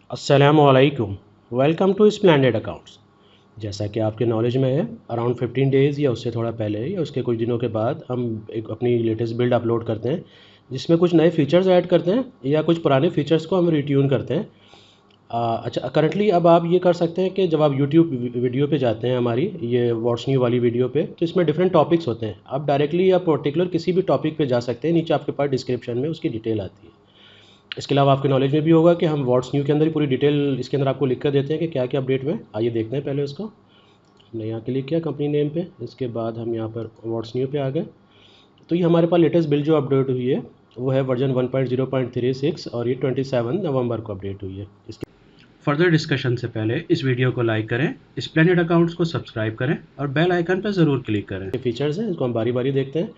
अस्सलामुअलैकुम। Welcome to Splendid Accounts. जैसा कि आपके नॉलेज में है, अराउंड 15 डेज़ या उससे थोड़ा पहले या उसके कुछ दिनों के बाद हम एक अपनी लेटेस्ट बिल्ड अपलोड करते हैं, जिसमें कुछ नए फीचर्स ऐड करते हैं या कुछ पुराने फीचर्स को हम रिट्यून करते हैं। अच्छा, करंटली अब आप ये कर सकते हैं कि जब आप यूट्यूब वीडियो पे जाते हैं, हमारी ये व्हाट्स न्यू वाली वीडियो पे, तो इसमें डिफरेंट टॉपिक्स होते हैं। आप डायरेक्टली या पर्टिकुलर किसी भी टॉपिक पे जा सकते हैं, नीचे आपके पास डिस्क्रिप्शन में उसकी डिटेल आती है। इसके अलावा आपके नॉलेज में भी होगा कि हम व्हाट्स न्यू के अंदर ही पूरी डिटेल इसके अंदर आपको लिख कर देते हैं कि क्या क्या अपडेट में। आइए देखते हैं पहले उसको। हमने यहाँ क्लिक किया कंपनी नेम पे, इसके बाद हम यहाँ पर व्हाट्स न्यू पे आ गए। तो ये हमारे पास लेटेस्ट बिल जो अपडेट हुई है वो है वर्जन 1.0.36 और ये 27 नवंबर को अपडेट हुई है। इसके फर्दर डिस्कशन से पहले इस वीडियो को लाइक करें, स्प्लेंडेड अकाउंट्स को सब्सक्राइब करें और बेल आइकन पर ज़रूर क्लिक करें। फीचर्स हैं, इसको हम बारी बारी देखते हैं।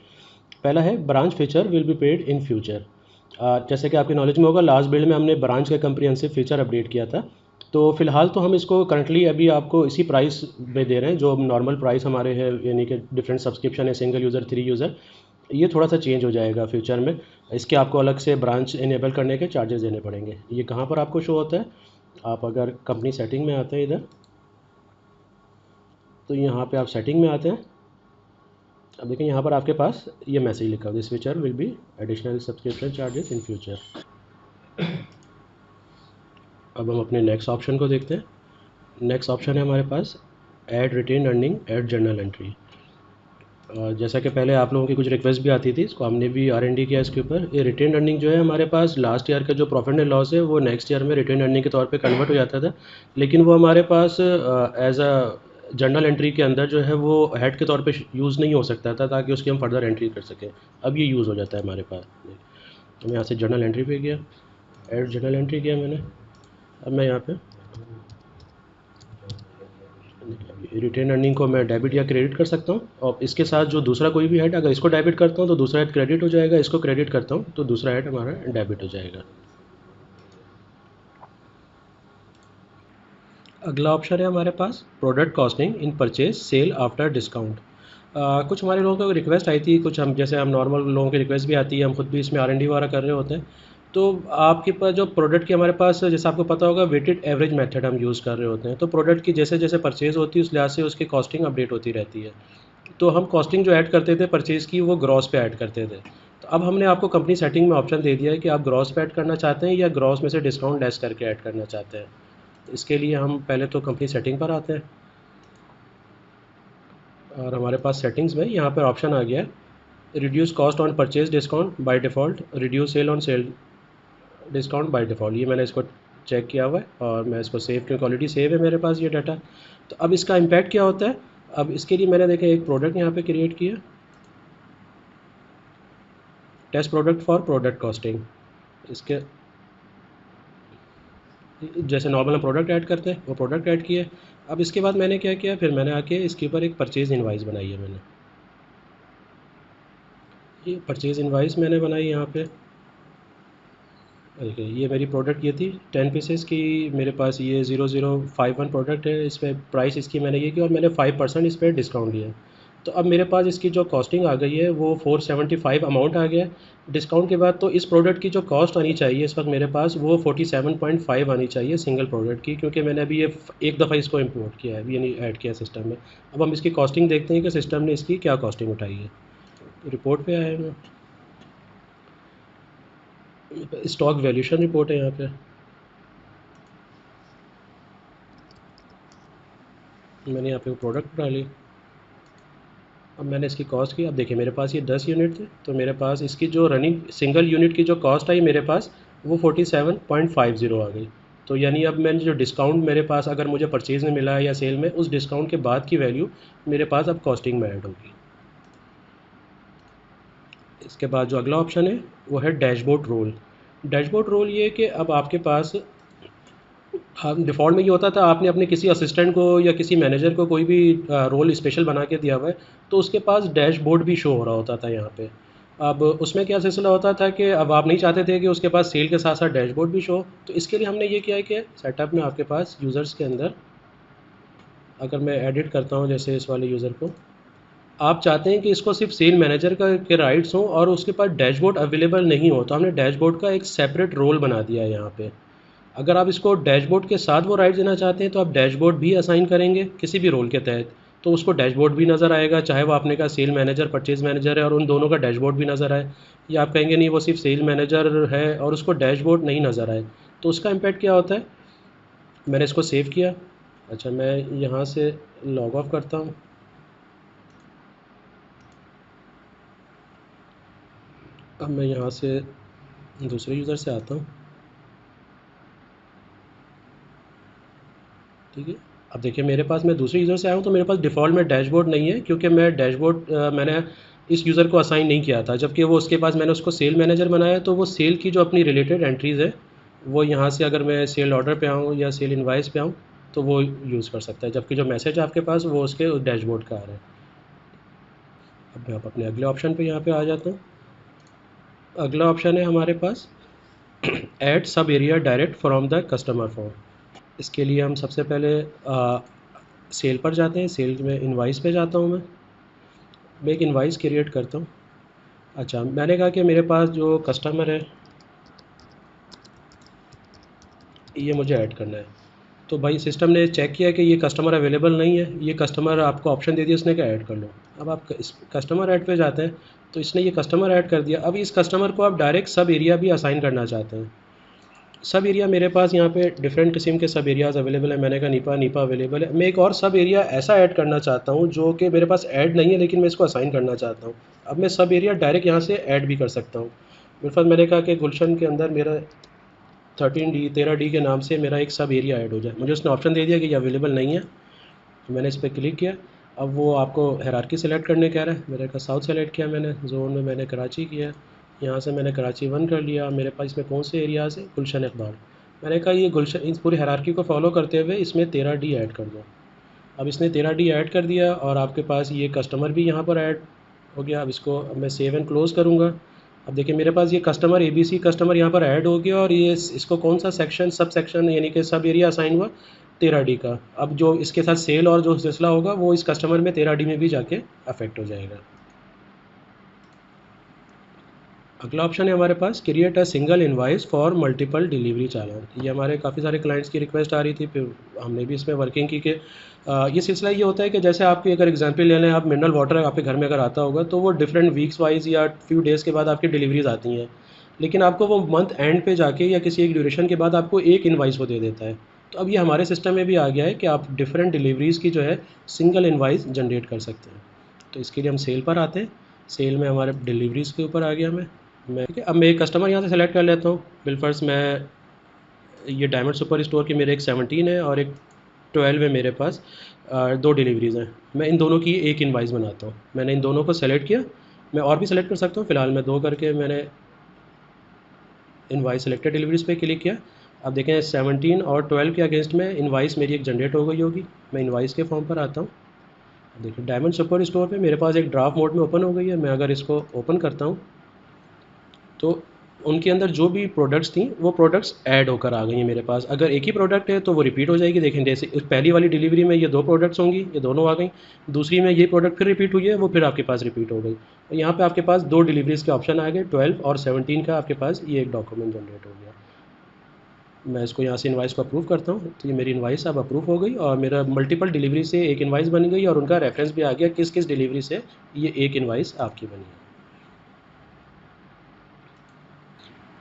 पहला है branch feature will be paid in future. जैसे कि आपके नॉलेज में होगा, लास्ट बिल्ड में हमने ब्रांच का कंप्रिहेंसिव फीचर अपडेट किया था। तो फ़िलहाल तो हम इसको करंटली अभी आपको इसी प्राइस में दे रहे हैं जो नॉर्मल प्राइस हमारे है, यानी कि डिफरेंट सब्सक्रिप्शन है, सिंगल यूज़र, 3 यूज़र। ये थोड़ा सा चेंज हो जाएगा फ्यूचर में। इसके आपको अलग से ब्रांच इनेबल करने के चार्जेस देने पड़ेंगे। ये कहाँ पर आपको शो होता है? आप अगर कंपनी सेटिंग में आते हैं इधर, तो यहाँ पे आप सेटिंग में आते हैं। अब देखें यहाँ पर आपके पास ये मैसेज लिखा हुआ, this feature will be additional subscription charges in future. अब हम अपने नेक्स्ट ऑप्शन को देखते हैं। नेक्स्ट ऑप्शन है हमारे पास add retained earning add journal entry. जैसा कि पहले आप लोगों की कुछ रिक्वेस्ट भी आती थी, इसको हमने भी R&D किया इसके ऊपर। ये रिटेन अर्निंग जो है हमारे पास, लास्ट ईयर का जो प्रॉफिट एंड लॉस है वो नेक्स्ट ईयर में रिटेन अर्निंग के तौर पे कन्वर्ट हो जाता था, लेकिन वो हमारे पास एज अ जर्नल एंट्री के अंदर जो है वो हेड के तौर पे यूज़ नहीं हो सकता था, ताकि उसकी हम फर्दर एंट्री कर सकें। अब ये यूज़ हो जाता है हमारे पास। तो मैं यहाँ से जर्नल एंट्री पे गया, ऐड जर्नल एंट्री किया मैंने। अब मैं यहाँ पे रिटेन अर्निंग को मैं डेबिट या क्रेडिट कर सकता हूँ, और इसके साथ जो दूसरा कोई भी हेड, अगर इसको डेबिट करता हूँ तो दूसरा हेड क्रेडिट हो जाएगा, इसको क्रेडिट करता हूँ तो दूसरा हेड हमारा डेबिट हो जाएगा। अगला ऑप्शन है हमारे पास product costing in purchase sale after discount. कुछ हमारे लोगों को रिक्वेस्ट आई थी, कुछ हम जैसे हम नॉर्मल लोगों की रिक्वेस्ट भी आती है, हम खुद भी इसमें R&D वगैरह कर रहे होते हैं। तो आपके पास जो प्रोडक्ट की हमारे पास, जैसे आपको पता होगा, वेटेड एवरेज मेथड हम यूज़ कर रहे होते हैं। तो प्रोडक्ट की जैसे जैसे परचेज़ होती है उस लिहाज से उसकी कॉस्टिंग अपडेट होती रहती है। तो हम कॉस्टिंग जो ऐड करते थे परचेज़ की, वो ग्रॉस पे ऐड करते थे। तो अब हमने आपको कंपनी सेटिंग में ऑप्शन दे दिया है कि आप ग्रॉस पे ऐड करना चाहते हैं या ग्रॉस में से डिस्काउंट लेस करके ऐड करना चाहते हैं। तो इसके लिए हम पहले तो कंपनी सेटिंग पर आते हैं, और हमारे पास सेटिंग्स में यहाँ पर ऑप्शन आ गया है reduce cost on purchase discount by default, reduce sale on sale discount by default. ये मैंने इसको चेक किया हुआ है और मैं इसको सेव, क्योंकि ऑलरेडी सेव है मेरे पास ये डाटा। तो अब इसका इम्पैक्ट क्या होता है? अब इसके लिए मैंने देखा एक प्रोडक्ट यहाँ पे क्रिएट किया, test product for product costing. इसके जैसे नॉर्मल हम प्रोडक्ट ऐड करते हैं वो प्रोडक्ट ऐड किए। अब इसके बाद मैंने क्या किया, फिर मैंने आके इसके ऊपर एक परचेज़ इनवाइस बनाई है। मैंने ये परचेज़ इनवाइस मैंने बनाई यहाँ पे। देखिए ये मेरी प्रोडक्ट ये थी 10 पीसेस की, मेरे पास ये 0051 प्रोडक्ट है। इस पर प्राइस इसकी मैंने ये की और मैंने 5% इस पर डिस्काउंट दिया। तो अब मेरे पास इसकी जो कॉस्टिंग आ गई है वो 475 अमाउंट आ गया डिस्काउंट के बाद। तो इस प्रोडक्ट की जो कॉस्ट आनी चाहिए इस वक्त मेरे पास, वो 47.5 आनी चाहिए सिंगल प्रोडक्ट की, क्योंकि मैंने अभी ये एक दफ़ा इसको इम्पोर्ट किया है, अभी यानी ऐड किया सिस्टम में। अब हम इसकी कॉस्टिंग देखते हैं कि सिस्टम ने इसकी क्या कॉस्टिंग उठाई है। रिपोर्ट पे आए हैं, स्टॉक वैल्यूशन रिपोर्ट है यहाँ पे। मैंने यहाँ पे प्रोडक्ट डाली, अब मैंने इसकी कॉस्ट की। अब देखिए मेरे पास ये 10 यूनिट थे, तो मेरे पास इसकी जो रनिंग सिंगल यूनिट की जो कॉस्ट आई मेरे पास, वो 47.50 आ गई। तो यानी अब मैंने जो डिस्काउंट मेरे पास अगर मुझे परचेज़ में मिला है या सेल में, उस डिस्काउंट के बाद की वैल्यू मेरे पास अब कॉस्टिंग में ऐड होगी। इसके बाद जो अगला ऑप्शन है वो है डैशबोर्ड रोल। डैशबोर्ड रोल ये कि अब आपके पास, हाँ, डिफ़ॉल्ट में ये होता था, आपने अपने किसी असिस्टेंट को या किसी मैनेजर को कोई भी रोल स्पेशल बना के दिया हुआ है, तो उसके पास डैशबोर्ड भी शो हो रहा होता था यहाँ पे। अब उसमें क्या सिलसिला होता था कि अब आप नहीं चाहते थे कि उसके पास सेल के साथ साथ डैशबोर्ड भी शो। तो इसके लिए हमने ये किया है कि सेटअप में आपके पास यूज़र्स के अंदर, अगर मैं एडिट करता हूँ जैसे इस वाले यूज़र को, आप चाहते हैं कि इसको सिर्फ सेल मैनेजर का के राइट्स हों और उसके पास डैशबोर्ड अवेलेबल नहीं हो, तो हमने डैशबोर्ड का एक सेपरेट रोल बना दिया है यहाँ पे। अगर आप इसको डैशबोर्ड के साथ वो राइट देना चाहते हैं तो आप डैशबोर्ड भी असाइन करेंगे किसी भी रोल के तहत, तो उसको डैशबोर्ड भी नज़र आएगा, चाहे वो आपने कहा सेल मैनेजर परचेज़ मैनेजर है और उन दोनों का डैशबोर्ड भी नज़र आए, या आप कहेंगे नहीं वो सिर्फ सेल मैनेजर है और उसको डैशबोर्ड नहीं नज़र आए, तो उसका इम्पैक्ट क्या होता है। मैंने इसको सेव किया। अच्छा, मैं यहाँ से लॉग ऑफ करता हूँ। अब मैं यहाँ से दूसरे यूज़र से आता हूँ। ठीक है, अब देखिए मेरे पास, मैं दूसरे यूज़र से आया हूँ तो मेरे पास डिफ़ॉल्ट में डैशबोर्ड नहीं है, क्योंकि मैं डैशबोर्ड मैंने इस यूज़र को असाइन नहीं किया था, जबकि वो उसके पास मैंने उसको सेल मैनेजर बनाया, तो वो सेल की जो अपनी रिलेटेड एंट्रीज़ है वो यहाँ से अगर मैं सेल ऑर्डर पे आऊँ या सेल इनवाइस पे आऊँ तो वो यूज़ कर सकता है, जबकि जो मैसेज है आपके पास वो उसके डैशबोर्ड का आ रहा है। अब मैं अपने अगले ऑप्शन पे यहाँ पे आ जाता हूँ। अगला ऑप्शन है हमारे पास ऐड सब area direct from the customer form. इसके लिए हम सबसे पहले सेल पर जाते हैं। सेल में इनवाइस पे जाता हूँ मैं एक इनवाइस क्रिएट करता हूँ। अच्छा, मैंने कहा कि मेरे पास जो कस्टमर है ये मुझे ऐड करना है, तो भाई सिस्टम ने चेक किया कि ये कस्टमर अवेलेबल नहीं है, ये कस्टमर आपको ऑप्शन दे दिया उसने कि ऐड कर लो। अब आप इस कस्टमर ऐड पे जाते हैं तो इसने ये कस्टमर ऐड कर दिया। अब इस कस्टमर को आप डायरेक्ट सब एरिया भी असाइन करना चाहते हैं। सब एरिया मेरे पास यहाँ पे डिफरेंट किस्म के सब एरियाज़ अवेलेबल है। मैंने कहा नीपा नीपा अवेलेबल है। मैं एक और सब एरिया ऐसा ऐड करना चाहता हूँ जो कि मेरे पास ऐड नहीं है लेकिन मैं इसको असाइन करना चाहता हूँ। अब मैं सब एरिया डायरेक्ट यहाँ से ऐड भी कर सकता हूँ। मेरे पास, मैंने कहा कि गुलशन के अंदर मेरा 13D के नाम से मेरा एक सब एरिया ऐड हो जाए। मुझे उसने ऑप्शन दे दिया कि ये अवेलेबल नहीं है, तो मैंने इस पर क्लिक किया। अब वो आपको हायरार्की सेलेक्ट करने कह रहा है। मैंने कहा साउथ सेलेक्ट किया, मैंने जोन में मैंने कराची किया। यहाँ से मैंने कराची 1 कर लिया। मेरे पास इसमें कौन से एरियाज़ है, गुलशन इकबाल। मैंने कहा ये गुलशन, इस पूरी हायरार्की को फॉलो करते हुए इसमें 13D ऐड कर दो। अब इसने 13D ऐड कर दिया और आपके पास ये कस्टमर भी यहाँ पर ऐड हो गया। अब इसको मैं सेव एंड क्लोज़ करूँगा। अब देखिए मेरे पास ये कस्टमर ABC कस्टमर यहाँ पर ऐड हो गया और ये इसको कौन सा सेक्शन, सब सेक्शन यानी कि सब एरिया असाइन हुआ 13D का। अब जो इसके साथ सेल और जो सिलसिला होगा वो इस कस्टमर में 13D में भी जाके अफेक्ट हो जाएगा। अगला ऑप्शन है हमारे पास create a single invoice for multiple delivery चालान। ये हमारे काफ़ी सारे क्लाइंट्स की रिक्वेस्ट आ रही थी, फिर हमने भी इसमें वर्किंग की कि ये सिलसिला ये होता है कि जैसे आपकी अगर एग्जांपल ले लें, आप मिनरल वाटर आपके घर में अगर आता होगा तो वो डिफरेंट वीक्स वाइज या फ्यू डेज़ के बाद आपकी डिलीवरीज आती हैं, लेकिन आपको वो मंथ एंड पे जाके या किसी एक ड्यूरेशन के बाद आपको एक इनवाइस वो दे देता है। तो अब ये हमारे सिस्टम में भी आ गया है कि आप डिफरेंट डिलीवरीज़ की जो है सिंगल इनवाइस जनरेट कर सकते हैं। तो इसके लिए हम सेल पर आते हैं। सेल में हमारे डिलीवरीज़ के ऊपर आ गया मैं ठीक है। अब मैं एक कस्टमर यहाँ से सेलेक्ट कर लेता हूँ। बिलफर्स मैं, ये डायमंड सुपर स्टोर की मेरे एक 17 है और एक 12 है मेरे पास। दो डिलीवरीज़ हैं। मैं इन दोनों की एक इनवाइस बनाता हूँ। मैंने इन दोनों को सेलेक्ट किया। मैं और भी सेलेक्ट कर सकता हूँ, फ़िलहाल मैं 2 करके मैंने इनवाइस सेलेक्टेड डिलीवरीज़ पे क्लिक किया। अब देखें 17 और 12 के अगेंस्ट में इनवाइस मेरी एक जनरेट हो गई होगी। मैं इनवाइस के फॉर्म पर आता हूँ। देखिए डायमंड सुपर स्टोर पे मेरे पास एक ड्राफ्ट मोड में ओपन हो गई है। मैं अगर इसको ओपन करता हूँ तो उनके अंदर जो भी प्रोडक्ट्स थी वो प्रोडक्ट्स ऐड होकर आ गई हैं मेरे पास। अगर एक ही प्रोडक्ट है तो वो रिपीट हो जाएगी। देखें जैसे उस पहली वाली डिलीवरी में ये 2 प्रोडक्ट्स होंगी, ये दोनों आ गई। दूसरी में ये प्रोडक्ट फिर रिपीट हुई है, वो फिर आपके पास रिपीट हो गई। और यहाँ पे आपके पास 2 डिलीवरीज़ के ऑप्शन आ गए, 12 और 17 का आपके पास ये एक डॉक्यूमेंट जनरेट हो गया। मैं इसको यहाँ से इनवाइस को अप्रूव करता हूँ, तो ये मेरी इनवाइस अब अप्रूव हो गई और मेरा मल्टीपल डिलीवरी से एक इनवाइस बन गई और उनका रेफरेंस भी आ गया किस किस डिलीवरी से ये एक इनवाइस आपकी बनी है।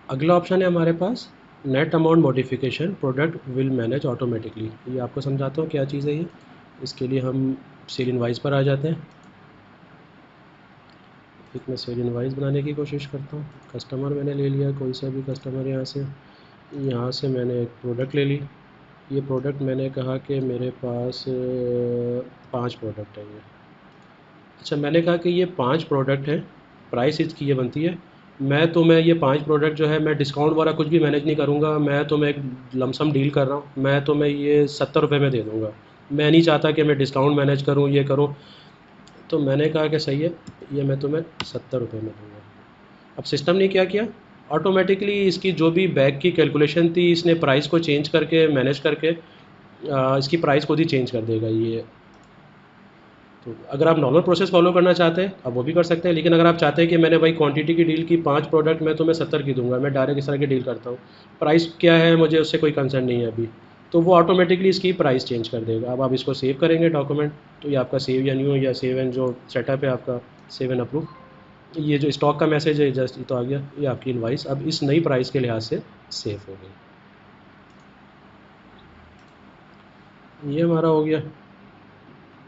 अगला ऑप्शन है हमारे पास net amount modification product will manage automatically. ये आपको समझाता हूँ क्या चीज़ है ये। इसके लिए हम सेल इनवाइस पर आ जाते हैं। एक मैं सेल इनवाइस बनाने की कोशिश करता हूँ। कस्टमर मैंने ले लिया, कोई सा भी कस्टमर यहाँ से मैंने एक प्रोडक्ट ले ली। ये प्रोडक्ट मैंने कहा कि मेरे पास 5 प्रोडक्ट है ये। अच्छा, मैंने कहा कि ये 5 प्रोडक्ट हैं, प्राइस इसकी ये बनती है। मैं ये 5 प्रोडक्ट जो है मैं डिस्काउंट वाला कुछ भी मैनेज नहीं करूँगा। मैं एक लमसम डील कर रहा हूँ। मैं ये 70 रुपये में दे दूँगा। मैं नहीं चाहता कि मैं डिस्काउंट मैनेज करूँ, ये करूँ। तो मैंने कहा कि सही है, ये मैं तुम्हें 70 रुपये में दूँगा। अब सिस्टम ने क्या किया, ऑटोमेटिकली इसकी जो भी बैग की कैलकुलेशन थी इसने प्राइस को चेंज करके मैनेज करके इसकी प्राइस खुद ही चेंज कर देगा ये। तो अगर आप नॉर्मल प्रोसेस फॉलो करना चाहते हैं आप वो भी कर सकते हैं, लेकिन अगर आप चाहते हैं कि मैंने भाई क्वांटिटी की डील की 5 प्रोडक्ट मैं तुम्हें 70 की दूंगा, मैं डायरेक्ट इस तरह की डील करता हूँ, प्राइस क्या है मुझे उससे कोई कंसर्न नहीं है अभी, तो वो ऑटोमेटिकली इसकी प्राइस चेंज कर देगा। अब आप इसको सेव करेंगे डॉक्यूमेंट, तो ये आपका सेव या न्यू या सेव एंड जो सेटअप है आपका सेव एंड अप्रूव, ये जो स्टॉक का मैसेज है जस्ट ये तो आ गया, ये आपकी इनवाइस अब इस नई प्राइस के लिहाज से सेव हो गई। ये हमारा हो गया।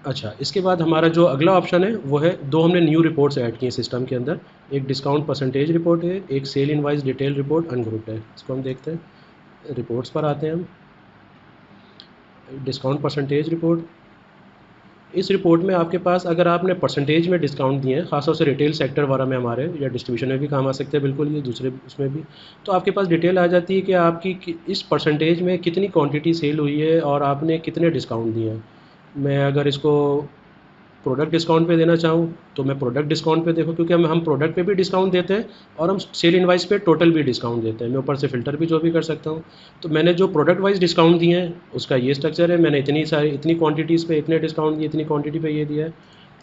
अच्छा, इसके बाद हमारा जो अगला ऑप्शन है वो है, दो हमने न्यू रिपोर्ट्स ऐड की हैं सिस्टम के अंदर, एक डिस्काउंट परसेंटेज रिपोर्ट है, एक cell invoice detail report ungrouped है। इसको हम देखते हैं, रिपोर्ट्स पर आते हैं हम। डिस्काउंट परसेंटेज रिपोर्ट, इस रिपोर्ट में आपके पास अगर आपने परसेंटेज में डिस्काउंट दिए हैं, खासतौर से रिटेल सेक्टर वाला में हमारे या डिस्ट्रीब्यूशन में भी काम आ सकते हैं बिल्कुल, ये दूसरे उसमें भी, तो आपके पास डिटेल आ जाती है कि आपकी इस परसेंटेज में कितनी क्वांटिटी सेल हुई है और आपने कितने डिस्काउंट दिए हैं। मैं अगर इसको प्रोडक्ट डिस्काउंट पे देना चाहूँ तो मैं प्रोडक्ट डिस्काउंट पे देखो, क्योंकि हम प्रोडक्ट पे भी डिस्काउंट देते हैं और हम सेल इनवाइस पे टोटल भी डिस्काउंट देते हैं, मैं ऊपर से फ़िल्टर भी जो भी कर सकता हूँ। तो मैंने जो प्रोडक्ट वाइज डिस्काउंट दिए हैं उसका ये स्ट्रक्चर है, मैंने इतनी सारी इतनी क्वांटिटीज़ पे इतने डिस्काउंट दिए, इतनी क्वांटिटी पे ये दिया है।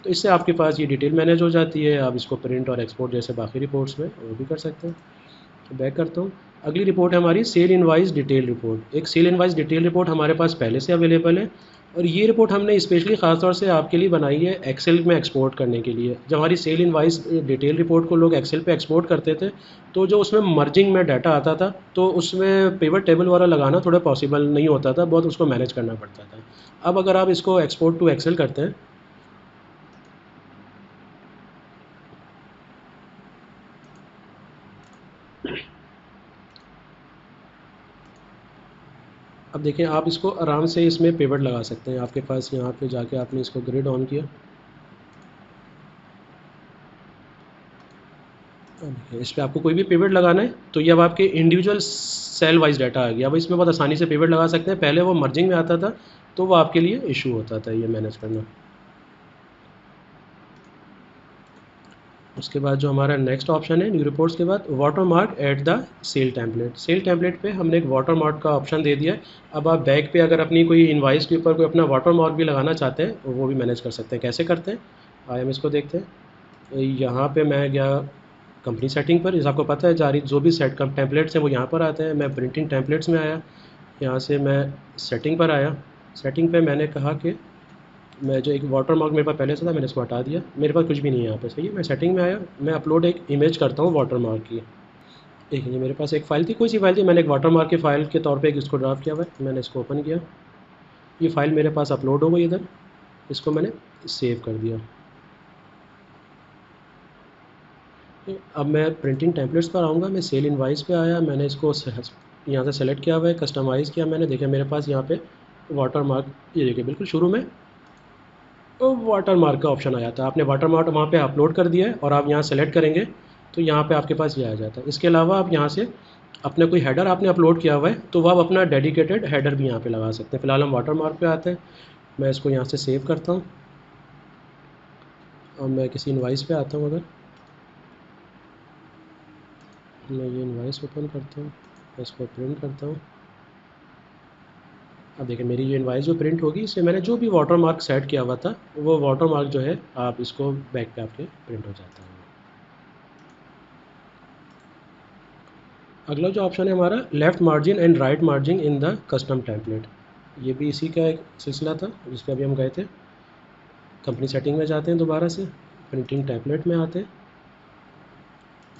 तो इससे आपके पास ये डिटेल मैनेज हो जाती है, आप इसको प्रिंट और एक्सपोर्ट जैसे बाकी रिपोर्ट्स में वो भी कर सकते हैं। तो बैक करता हूँ। अगली रिपोर्ट है हमारी सेल इनवाइस डिटेल रिपोर्ट। एक सेल इनवाइस डिटेल रिपोर्ट हमारे पास पहले से अवेलेबल है, और ये रिपोर्ट हमने स्पेशली ख़ास तौर से आपके लिए बनाई है एक्सेल में एक्सपोर्ट करने के लिए। जब हमारी सेल इनवाइस डिटेल रिपोर्ट को लोग एक्सेल पे एक्सपोर्ट करते थे, तो जो उसमें मर्जिंग में डाटा आता था, तो उसमें पिवट टेबल वाला लगाना थोड़ा पॉसिबल नहीं होता था, बहुत उसको मैनेज करना पड़ता था। अब अगर आप इसको एक्सपोर्ट टू एक्सेल करते हैं, अब देखें आप इसको आराम से इसमें पिवट लगा सकते हैं। आपके पास यहाँ पे जाके आपने इसको ग्रिड ऑन किया, इस पर आपको कोई भी पिवट लगाना है तो ये अब आपके इंडिविजुअल सेल वाइज डाटा आ गया। अब इसमें बहुत आसानी से पिवट लगा सकते हैं, पहले वो मर्जिंग में आता था तो वो आपके लिए इशू होता था ये मैनेज करना। उसके बाद जो हमारा नेक्स्ट ऑप्शन है न्यू रिपोर्ट्स के बाद, water mark at the sale template. Sale template पे हमने एक वाटर मार्क का ऑप्शन दे दिया है। अब आप बैग पे अगर अपनी कोई इनवाइस के ऊपर कोई अपना वाटर मार्क भी लगाना चाहते हैं तो वो भी मैनेज कर सकते हैं। कैसे करते हैं आइए हम इसको देखते हैं। यहाँ पे मैं गया कंपनी सेटिंग पर, जैसे आपको पता है जारी जो भी सेट कम टेम्पलेट्स हैं वो यहाँ पर आते हैं। मैं प्रिंटिंग टेम्पलेट्स में आया, यहाँ से मैं सेटिंग पर आया। सेटिंग पे मैंने कहा कि मैं जो एक वाटर मार्क मेरे पास पहले से था मैंने इसको हटा दिया, मेरे पास कुछ भी नहीं है यहाँ पे, सही है। मैं सेटिंग में आया, मैं अपलोड एक इमेज करता हूँ वाटर मार्क की। देखिए मेरे पास एक फ़ाइल थी, कोई सी फ़ाइल थी, मैंने एक वाटर मार्क की फ़ाइल के तौर पे एक इसको ड्राफ्ट किया हुआ है। मैंने इसको ओपन किया, ये फ़ाइल मेरे पास अपलोड हो गई इधर, इसको मैंने सेव कर दिया। अब मैं प्रिंटिंग टेम्पलेट्स पर आऊँगा, मैं सेल इनवाइस पे आया, मैंने इसको यहाँ से सेलेक्ट किया हुआ है, कस्टमाइज़ किया मैंने। देखिए मेरे पास यहाँ पे वाटर मार्क, ये देखिए बिल्कुल शुरू में तो वाटर मार्क का ऑप्शन आ जाता है। आपने वाटर मार्क वहाँ पे अपलोड कर दिया है और आप यहाँ सेलेक्ट करेंगे तो यहाँ पे आपके पास ये आ जाता है। इसके अलावा आप यहाँ से अपने कोई हेडर आपने अपलोड किया हुआ है तो वह आप अपना डेडिकेटेड हेडर भी यहाँ पे लगा सकते हैं। फ़िलहाल हम वाटर मार्क पे आते हैं, मैं इसको यहाँ से सेव करता हूँ और मैं किसी इनवाइस पे आता हूँ। अगर मैं ये इनवाइस ओपन करता हूँ, इसको प्रिंट करता हूँ। अब देखिए मेरी ये इनवाइस जो प्रिंट होगी इससे मैंने जो भी वाटर मार्क सेट किया हुआ था वो वाटर मार्क जो है आप इसको बैक पे आपके प्रिंट हो जाता है। अगला जो ऑप्शन है हमारा left margin and right margin in the custom template, ये भी इसी का एक सिलसिला था जिस पर अभी हम गए थे। कंपनी सेटिंग में जाते हैं, दोबारा से प्रिंटिंग टेम्पलेट में आते हैं,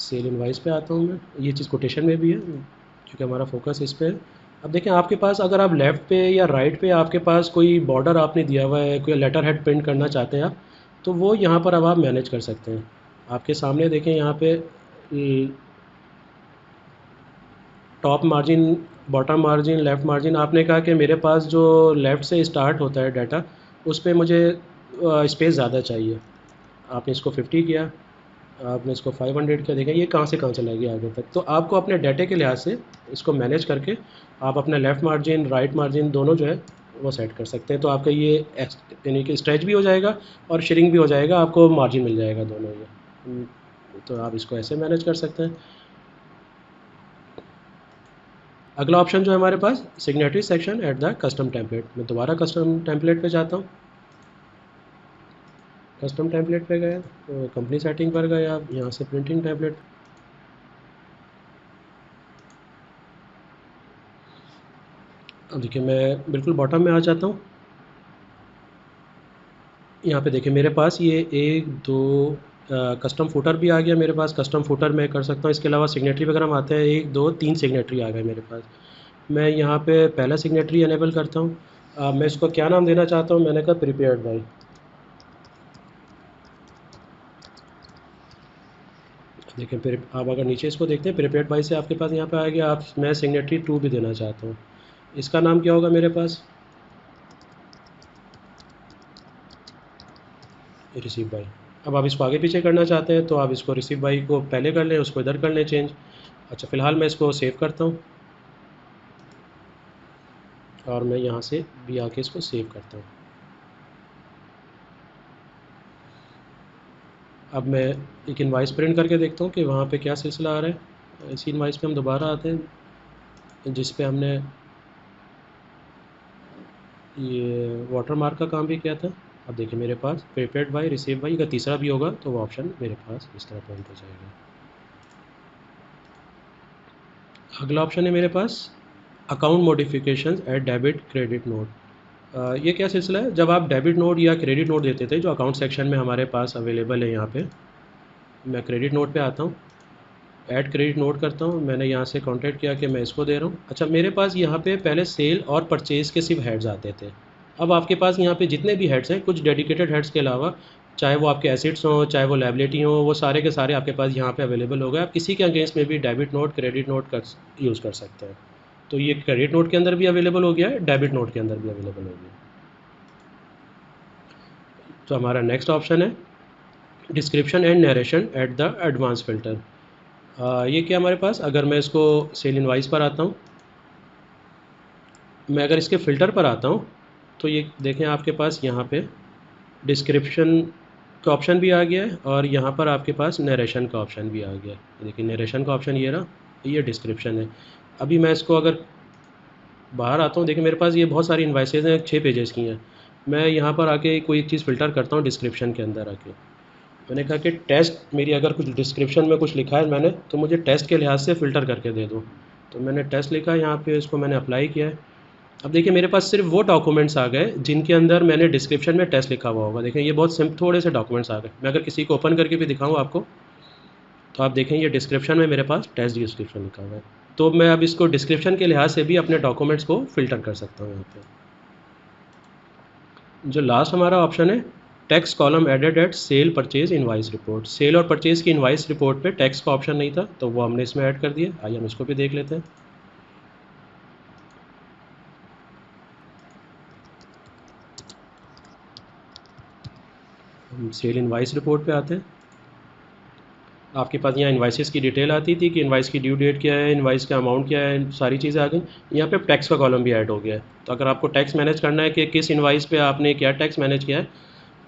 सेल इनवाइस पे आता हूँ मैं। ये चीज़ कोटेशन में भी है क्योंकि हमारा फोकस इस पे है। अब देखें आपके पास अगर आप लेफ़्ट पे या राइट पे आपके पास कोई बॉर्डर आपने दिया हुआ है, कोई लेटर हेड प्रिंट करना चाहते हैं आप, तो वो यहाँ पर अब आप मैनेज कर सकते हैं। आपके सामने देखें यहाँ पे top margin, bottom margin, left margin. आपने कहा कि मेरे पास जो लेफ़्ट से स्टार्ट होता है डाटा उस पे मुझे स्पेस ज़्यादा चाहिए। आपने इसको 50 किया, आपने इसको 500 किया, देखें ये कहाँ से कहाँ चला गया आगे तक। तो आपको अपने डाटे के लिहाज से इसको मैनेज करके आप अपना लेफ़्ट मार्जिन राइट मार्जिन दोनों जो है वो सेट कर सकते हैं। तो आपका ये यानी कि स्ट्रेच भी हो जाएगा और श्रिंक भी हो जाएगा, आपको मार्जिन मिल जाएगा दोनों ये। तो आप इसको ऐसे मैनेज कर सकते हैं। अगला ऑप्शन जो है हमारे पास signatory section at the custom template. मैं दोबारा कस्टम टेम्पलेट पे जाता हूँ, कस्टम टेम्पलेट पे गए, तो कंपनी सेटिंग पर गए आप, यहाँ से प्रिंटिंग टेम्पलेट। अब देखिए मैं बिल्कुल बॉटम में आ जाता हूँ। यहाँ पे देखिए मेरे पास ये 1 2 कस्टम फुटर भी आ गया मेरे पास। कस्टम फुटर मैं कर सकता हूँ। इसके अलावा सिग्नेटरी वगैरह हम आते हैं, 1 2 3 सिग्नेटरी आ गए मेरे पास। मैं यहाँ पे पहला सिग्नेटरी एनेबल करता हूँ। मैं इसको क्या नाम देना चाहता हूँ, मैंने कहा प्रिपेयर्ड बाय। देखिए फिर आप अगर नीचे इसको देखते हैं, प्रिपेयर्ड बाय से आपके पास यहाँ पे आ गया। आप मैं सिग्नेटरी 2 भी देना चाहता हूँ। इसका नाम क्या होगा मेरे पास, रिसीव बाय। अब आप इसको आगे पीछे करना चाहते हैं तो आप इसको रिसीव बाय को पहले कर लें, उसको इधर कर लें चेंज। अच्छा फ़िलहाल मैं इसको सेव करता हूँ और मैं यहाँ से भी आके इसको सेव करता हूँ। अब मैं एक इनवाइस प्रिंट करके देखता हूँ कि वहाँ पे क्या सिलसिला आ रहा है। इसी इनवाइस पे हम दोबारा आते हैं जिस पे हमने ये वाटर मार्क का काम भी किया था। अब देखिए मेरे पास प्रिपेयर्ड बाय, रिसीव बाय का तीसरा भी होगा तो वो ऑप्शन मेरे पास इस तरह पॉइंट हो जाएगा। अगला ऑप्शन है मेरे पास account modifications at debit credit note. ये क्या सिलसिला है, जब आप डेबिट नोट या क्रेडिट नोट देते थे जो अकाउंट सेक्शन में हमारे पास अवेलेबल है। यहाँ पे मैं क्रेडिट नोट पे आता हूँ, ऐड क्रेडिट नोट करता हूँ। मैंने यहाँ से कॉन्टैक्ट किया कि मैं इसको दे रहा हूँ। अच्छा मेरे पास यहाँ पे पहले सेल और परचेज़ के सिर्फ हेड्स आते थे। अब आपके पास यहाँ पे जितने भी हेड्स हैं, कुछ डेडिकेटेड हेड्स के अलावा, चाहे वो आपके एसेट्स हों चाहे वो लायबिलिटी हो, वो सारे के सारे आपके पास यहाँ पे अवेलेबल हो गए। आप किसी के अगेंस्ट में भी डेबिट नोट क्रेडिट नोट कर यूज़ कर सकते हैं। तो ये क्रेडिट नोट के अंदर भी अवेलेबल हो गया है, डेबिट नोट के अंदर भी अवेलेबल हो गया। तो हमारा नेक्स्ट ऑप्शन है description and narration at the advance filter. ये क्या हमारे पास, अगर मैं इसको सेल इनवाइस पर आता हूँ, मैं अगर इसके फ़िल्टर पर आता हूँ तो ये देखें आपके पास यहाँ पे डिस्क्रिप्शन का ऑप्शन भी आ गया है और यहाँ पर आपके पास नरेशन का ऑप्शन भी आ गया है। देखिए नरेशन का ऑप्शन ये रहा, ये डिस्क्रिप्शन है। अभी मैं इसको अगर बाहर आता हूँ, देखिए मेरे पास ये बहुत सारी इनवाइसेज हैं, 6 पेजेस की हैं। मैं यहाँ पर आके कोई एक चीज़ फ़िल्टर करता हूँ डिस्क्रिप्शन के अंदर आके। मैंने कहा कि टेस्ट, मेरी अगर कुछ डिस्क्रिप्शन में कुछ लिखा है मैंने, तो मुझे टेस्ट के लिहाज से फ़िल्टर करके दे दो। तो मैंने टेस्ट लिखा है यहाँ पे, इसको मैंने अप्लाई किया है। अब देखिए मेरे पास सिर्फ वो डॉक्यूमेंट्स आ गए जिनके अंदर मैंने डिस्क्रिप्शन में टेस्ट लिखा हुआ होगा। देखें ये बहुत थोड़े से डॉक्यूमेंट्स आ गए। मैं अगर किसी को ओपन करके भी दिखाऊँ आपको, तो आप देखें ये डिस्क्रिप्शन में मेरे पास टेस्ट डिस्क्रिप्शन लिखा हुआ है। तो मैं अब इसको डिस्क्रिप्शन के लिहाज से भी अपने डॉक्यूमेंट्स को फ़िल्टर कर सकता हूँ यहाँ पे। जो लास्ट हमारा ऑप्शन है tax column added at sale purchase invoice report. Sale और परचेज़ की इनवाइस रिपोर्ट पे टैक्स का ऑप्शन नहीं था तो वो हमने इसमें ऐड कर दिया। आइए हम इसको भी देख लेते हैं। हम सेल इनवाइस रिपोर्ट पे आते हैं। आपके पास यहाँ इनवाइसेस की डिटेल आती थी कि इनवाइस की ड्यू डेट क्या है, इनवाइस का अमाउंट क्या है, सारी चीज़ें आ गई। यहाँ पे टैक्स का कॉलम भी ऐड हो गया है। तो अगर आपको टैक्स मैनेज करना है कि किस इनवाइस पे आपने क्या टैक्स मैनेज किया है,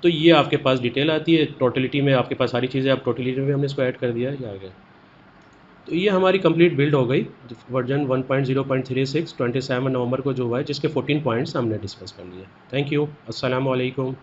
तो ये आपके पास डिटेल आती है। टोटलिटी में आपके पास सारी चीज़ें, आप टोटलिटी में हमने इसको ऐड कर दिया है, ये आ गया। तो ये हमारी कंप्लीट बिल्ड हो गई वर्जन 1.0.36 27 नवंबर को जो हुआ है, जिसके 14 पॉइंट्स हमने डिस्कस कर लिए। Thank you. अस्सलाम वालेकुम।